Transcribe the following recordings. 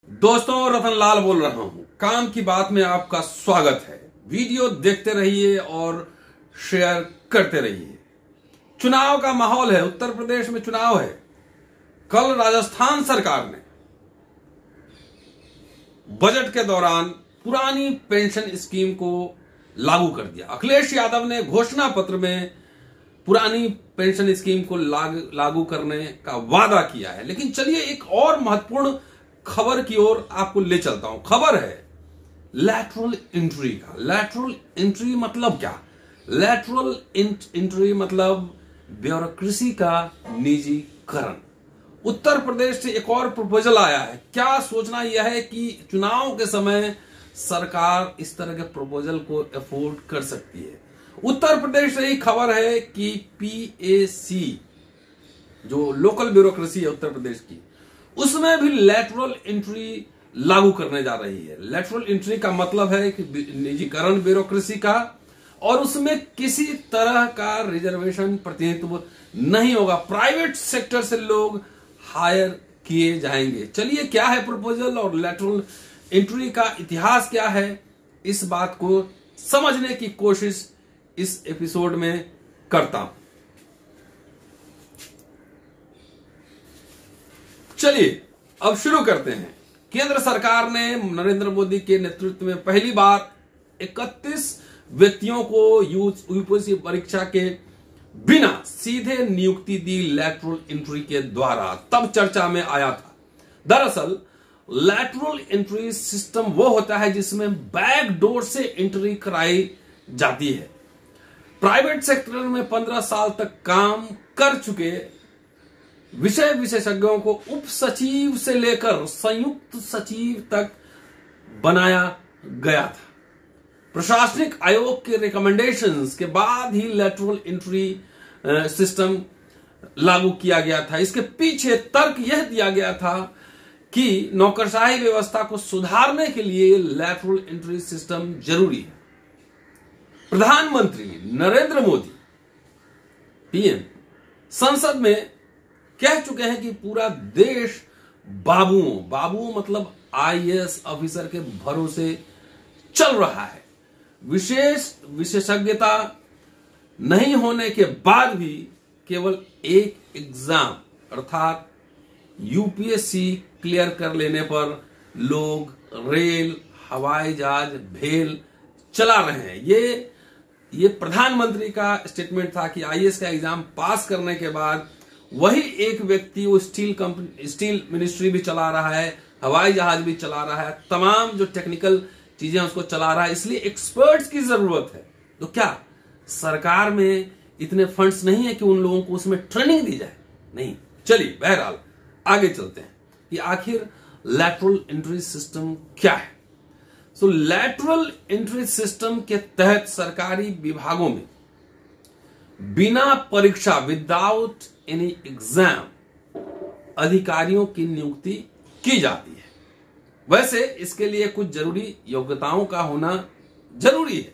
दोस्तों, रतनलाल बोल रहा हूं। काम की बात में आपका स्वागत है। वीडियो देखते रहिए और शेयर करते रहिए। चुनाव का माहौल है, उत्तर प्रदेश में चुनाव है। कल राजस्थान सरकार ने बजट के दौरान पुरानी पेंशन स्कीम को लागू कर दिया। अखिलेश यादव ने घोषणा पत्र में पुरानी पेंशन स्कीम को लागू करने का वादा किया है। लेकिन चलिए एक और महत्वपूर्ण खबर की ओर आपको ले चलता हूं। खबर है लैटरल एंट्री का। लैटरल एंट्री मतलब क्या? लैटरल एंट्री मतलब ब्यूरोक्रेसी का निजीकरण। उत्तर प्रदेश से एक और प्रपोजल आया है। क्या सोचना यह है कि चुनाव के समय सरकार इस तरह के प्रपोजल को अफोर्ड कर सकती है। उत्तर प्रदेश से ही खबर है कि पीएसी जो लोकल ब्यूरोक्रेसी है उत्तर प्रदेश की, उसमें भी लैटरल एंट्री लागू करने जा रही है। लैटरल एंट्री का मतलब है कि निजीकरण ब्यूरोक्रेसी का, और उसमें किसी तरह का रिजर्वेशन प्रतिनिधित्व नहीं होगा। प्राइवेट सेक्टर से लोग हायर किए जाएंगे। चलिए क्या है प्रपोजल और लैटरल एंट्री का इतिहास क्या है, इस बात को समझने की कोशिश इस एपिसोड में करता हूं। चलिए अब शुरू करते हैं। केंद्र सरकार ने नरेंद्र मोदी के नेतृत्व में पहली बार 31 व्यक्तियों को यूपीएससी परीक्षा के बिना सीधे नियुक्ति दी लैटरल एंट्री के द्वारा। तब चर्चा में आया था। दरअसल लैटरल एंट्री सिस्टम वो होता है जिसमें बैक डोर से एंट्री कराई जाती है। प्राइवेट सेक्टर में 15 साल तक काम कर चुके विषय विशेषज्ञों को उप सचिव से लेकर संयुक्त सचिव तक बनाया गया था। प्रशासनिक आयोग के रिकमेंडेशंस के बाद ही लैटरल एंट्री सिस्टम लागू किया गया था। इसके पीछे तर्क यह दिया गया था कि नौकरशाही व्यवस्था को सुधारने के लिए लैटरल एंट्री सिस्टम जरूरी है। प्रधानमंत्री नरेंद्र मोदी पीएम संसद में कह चुके हैं कि पूरा देश बाबू मतलब आईएएस ऑफिसर के भरोसे चल रहा है। विशेषज्ञता नहीं होने के बाद भी केवल एक एग्जाम अर्थात यूपीएससी क्लियर कर लेने पर लोग रेल, हवाई जहाज, भेल चला रहे हैं। ये प्रधानमंत्री का स्टेटमेंट था कि आईएएस का एग्जाम पास करने के बाद वही एक व्यक्ति वो स्टील मिनिस्ट्री भी चला रहा है, हवाई जहाज भी चला रहा है, तमाम जो टेक्निकल चीजें उसको चला रहा है। इसलिए एक्सपर्ट्स की जरूरत है। तो क्या सरकार में इतने फंड्स नहीं है कि उन लोगों को उसमें ट्रेनिंग दी जाए? नहीं। चलिए बहरहाल आगे चलते हैं कि आखिर लैटरल एंट्री सिस्टम क्या है। सो लैटरल एंट्री सिस्टम के तहत सरकारी विभागों में बिना परीक्षा विदाउट एनी एग्जाम अधिकारियों की नियुक्ति की जाती है। वैसे इसके लिए कुछ जरूरी योग्यताओं का होना जरूरी है।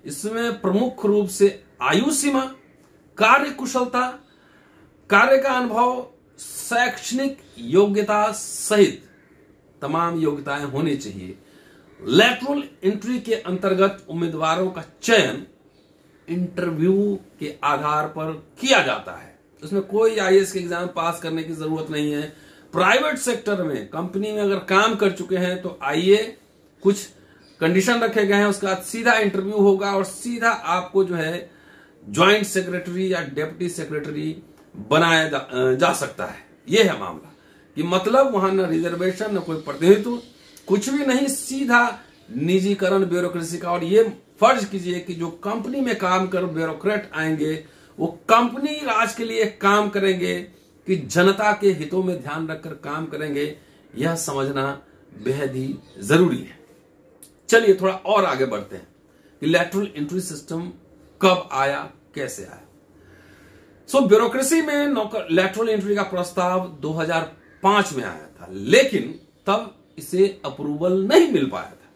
इसमें प्रमुख रूप से आयु सीमा, कार्य कुशलता, कार्य का अनुभव, शैक्षणिक योग्यता सहित तमाम योग्यताएं होनी चाहिए। लैटरल एंट्री के अंतर्गत उम्मीदवारों का चयन इंटरव्यू के आधार पर किया जाता है। उसमें कोई आईएएस के एग्जाम पास करने की जरूरत नहीं है। प्राइवेट सेक्टर में कंपनी में अगर काम कर चुके हैं तो आइए, कुछ कंडीशन रखे गए हैं, उसके बाद सीधा इंटरव्यू होगा और सीधा आपको जो है ज्वाइंट सेक्रेटरी या डिप्टी सेक्रेटरी बनाया जा सकता है। यह है मामला कि मतलब वहां न रिजर्वेशन न कोई प्रतिनिधित्व, कुछ भी नहीं, सीधा निजीकरण ब्यूरोक्रेसी का। और ये फर्ज कीजिए कि जो कंपनी में काम कर ब्यूरोक्रेट आएंगे वो कंपनी राज के लिए काम करेंगे कि जनता के हितों में ध्यान रखकर काम करेंगे। यह समझना बेहद ही जरूरी है। चलिए थोड़ा और आगे बढ़ते हैं कि लैटरल एंट्री सिस्टम कब आया, कैसे आया। सो ब्यूरोक्रेसी में लैटरल एंट्री का प्रस्ताव 2005 में आया था, लेकिन तब इसे अप्रूवल नहीं मिल पाया था।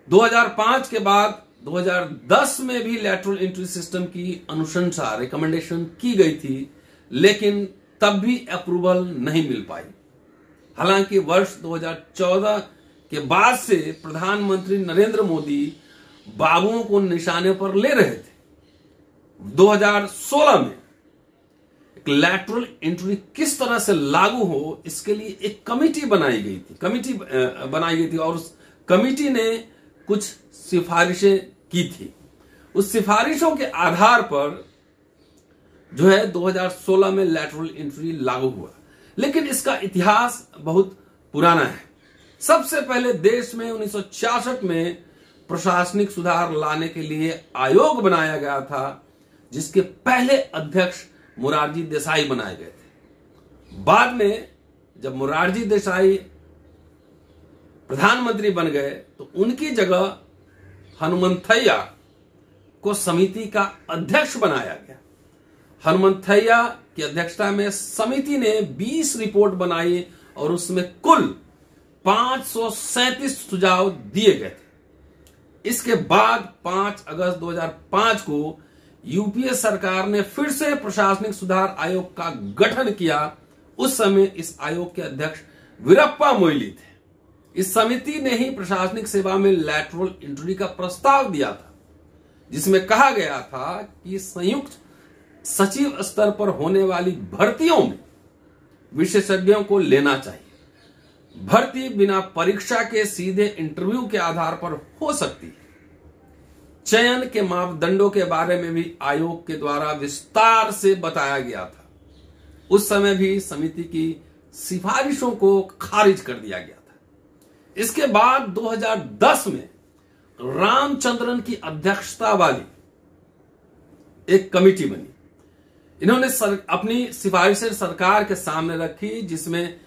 2005 के बाद 2010 में भी लैटरल एंट्री सिस्टम की अनुशंसा रिकमेंडेशन की गई थी, लेकिन तब भी अप्रूवल नहीं मिल पाई। हालांकि वर्ष 2014 के बाद से प्रधानमंत्री नरेंद्र मोदी बाबुओं को निशाने पर ले रहे थे। 2016 में एक लैटरल एंट्री किस तरह से लागू हो, इसके लिए एक कमेटी बनाई गई थी और उस कमेटी ने कुछ सिफारिशें की थी। उस सिफारिशों के आधार पर जो है 2016 में लैटरल एंट्री लागू हुआ, लेकिन इसका इतिहास बहुत पुराना है। सबसे पहले देश में 1966 में प्रशासनिक सुधार लाने के लिए आयोग बनाया गया था, जिसके पहले अध्यक्ष मोरारजी देसाई बनाए गए थे। बाद में जब मोरारजी देसाई प्रधानमंत्री बन गए तो उनकी जगह हनुमंथैया को समिति का अध्यक्ष बनाया गया। हनुमंथैया की अध्यक्षता में समिति ने 20 रिपोर्ट बनाई और उसमें कुल 537 सुझाव दिए गए थे। इसके बाद 5 अगस्त 2005 को यूपीए सरकार ने फिर से प्रशासनिक सुधार आयोग का गठन किया। उस समय इस आयोग के अध्यक्ष वीरप्पा मोइली थे। इस समिति ने ही प्रशासनिक सेवा में लैटरल एंट्री का प्रस्ताव दिया था, जिसमें कहा गया था कि संयुक्त सचिव स्तर पर होने वाली भर्तियों में विशेषज्ञों को लेना चाहिए। भर्ती बिना परीक्षा के सीधे इंटरव्यू के आधार पर हो सकती है। चयन के मापदंडों के बारे में भी आयोग के द्वारा विस्तार से बताया गया था। उस समय भी समिति की सिफारिशों को खारिज कर दिया गया था। इसके बाद 2010 में रामचंद्रन की अध्यक्षता वाली एक कमेटी बनी। इन्होंने अपनी सिफारिशें सरकार के सामने रखी, जिसमें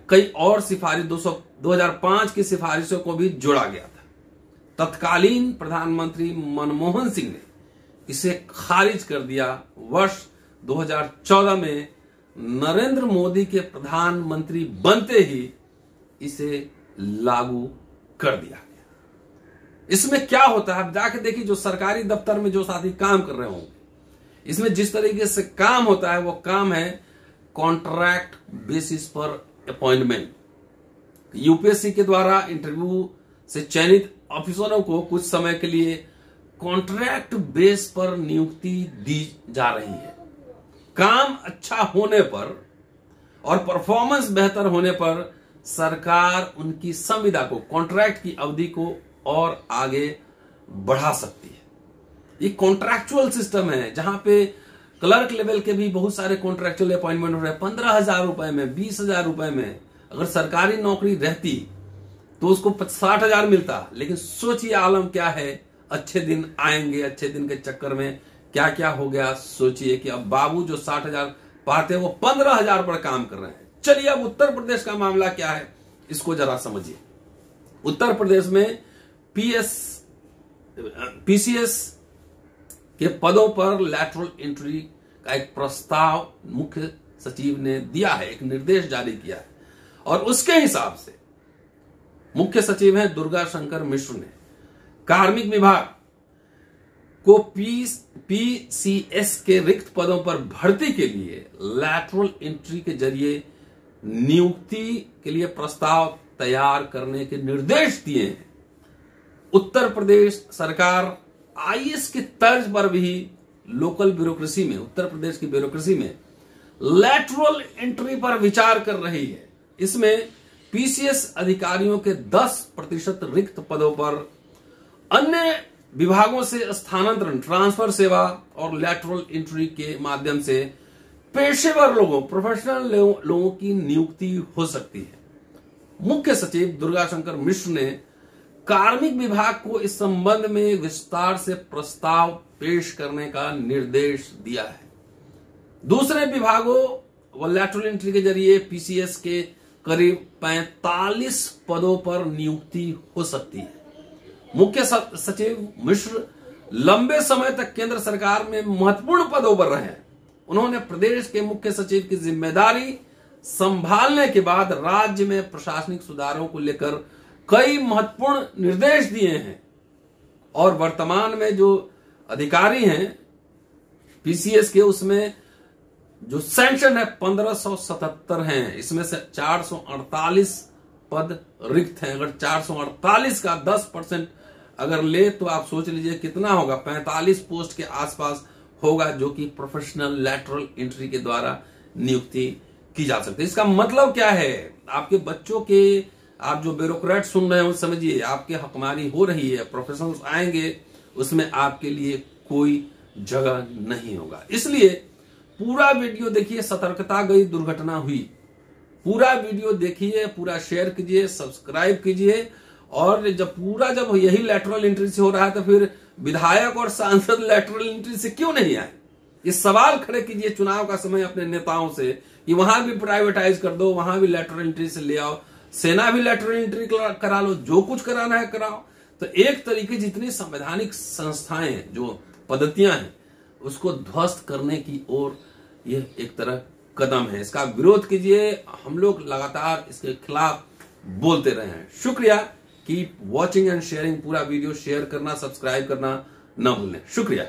कई और सिफारिश 2005 की सिफारिशों को भी जोड़ा गया था। तत्कालीन प्रधानमंत्री मनमोहन सिंह ने इसे खारिज कर दिया। वर्ष 2014 में नरेंद्र मोदी के प्रधानमंत्री बनते ही इसे लागू कर दिया गया। इसमें क्या होता है, आप जाके देखिए, जो सरकारी दफ्तर में जो साथी काम कर रहे होंगे, इसमें जिस तरीके से काम होता है वो काम है कॉन्ट्रैक्ट बेसिस पर अपॉइंटमेंट। यूपीएससी के द्वारा इंटरव्यू से चयनित ऑफिसरों को कुछ समय के लिए कॉन्ट्रैक्ट बेस पर नियुक्ति दी जा रही है। काम अच्छा होने पर और परफॉर्मेंस बेहतर होने पर सरकार उनकी संविदा को, कॉन्ट्रैक्ट की अवधि को और आगे बढ़ा सकती है। ये कॉन्ट्रैक्चुअल सिस्टम है, जहां पे क्लर्क लेवल के भी बहुत सारे कॉन्ट्रैक्चुअल अपॉइंटमेंट हो रहे हैं। 15,000 रुपए में, 20,000 रुपए में अगर सरकारी नौकरी रहती तो उसको 60,000 मिलता। लेकिन सोचिए आलम क्या है, अच्छे दिन आएंगे, अच्छे दिन के चक्कर में क्या क्या हो गया। सोचिए कि अब बाबू जो 60,000 पाते हैं वो 15,000 पर काम कर रहे हैं। चलिए अब उत्तर प्रदेश का मामला क्या है, इसको जरा समझिए। उत्तर प्रदेश में पीसीएस के पदों पर लैटरल एंट्री का एक प्रस्ताव मुख्य सचिव ने दिया है, एक निर्देश जारी किया है। और उसके हिसाब से मुख्य सचिव हैं दुर्गा शंकर मिश्र ने कार्मिक विभाग को पीसीएस के रिक्त पदों पर भर्ती के लिए लैटरल एंट्री के जरिए नियुक्ति के लिए प्रस्ताव तैयार करने के निर्देश दिए हैं। उत्तर प्रदेश सरकार आईएएस की तर्ज पर भी लोकल ब्यूरोक्रेसी में, उत्तर प्रदेश की ब्यूरोक्रेसी में लैटरल एंट्री पर विचार कर रही है। इसमें पीसीएस अधिकारियों के 10% रिक्त पदों पर अन्य विभागों से स्थानांतरण, ट्रांसफर सेवा और लैटरल एंट्री के माध्यम से पेशेवर लोगों, प्रोफेशनल लोगों की नियुक्ति हो सकती है। मुख्य सचिव दुर्गा शंकर मिश्र ने कार्मिक विभाग को इस संबंध में विस्तार से प्रस्ताव पेश करने का निर्देश दिया है। दूसरे विभागों व लैटरल एंट्री के जरिए पीसीएस के करीब 45 पदों पर नियुक्ति हो सकती है। मुख्य सचिव मिश्र लंबे समय तक केंद्र सरकार में महत्वपूर्ण पदों पर रहे। उन्होंने प्रदेश के मुख्य सचिव की जिम्मेदारी संभालने के बाद राज्य में प्रशासनिक सुधारों को लेकर कई महत्वपूर्ण निर्देश दिए हैं और वर्तमान में जो अधिकारी हैं पीसीएस के, उसमें जो सैंक्शन है 1577 हैं, इसमें से 448 पद रिक्त हैं। अगर 448 का 10% अगर ले तो आप सोच लीजिए कितना होगा, 45 पोस्ट के आसपास होगा, जो कि प्रोफेशनल लैटरल एंट्री के द्वारा नियुक्ति की जा सकती है। इसका मतलब क्या है, आपके बच्चों के, आप जो ब्यूरोक्रेट सुन रहे हो समझिए, आपके हकमारी हो रही है, प्रोफेशनल्स आएंगे, उसमें आपके लिए कोई जगह नहीं होगा। इसलिए पूरा वीडियो देखिए, सतर्कता गई दुर्घटना हुई, पूरा वीडियो देखिए, पूरा शेयर कीजिए, सब्सक्राइब कीजिए। और जब यही लैटरल एंट्री से हो रहा है तो फिर विधायक और सांसद लैटरल एंट्री से क्यों नहीं आए? ये सवाल खड़े कीजिए चुनाव का समय अपने नेताओं से कि वहां भी प्राइवेटाइज कर दो, वहां भी लैटरल एंट्री से ले आओ, सेना भी लैटरल एंट्री करा लो, जो कुछ कराना है कराओ। तो एक तरीके जितनी संवैधानिक संस्थाएं, जो पद्धतियां हैं, उसको ध्वस्त करने की ओर यह एक तरह कदम है। इसका विरोध कीजिए, हम लोग लगातार इसके खिलाफ बोलते रहे हैं। शुक्रिया। Keep watching and sharing. पूरा वीडियो शेयर करना, सब्सक्राइब करना न भूलें। शुक्रिया।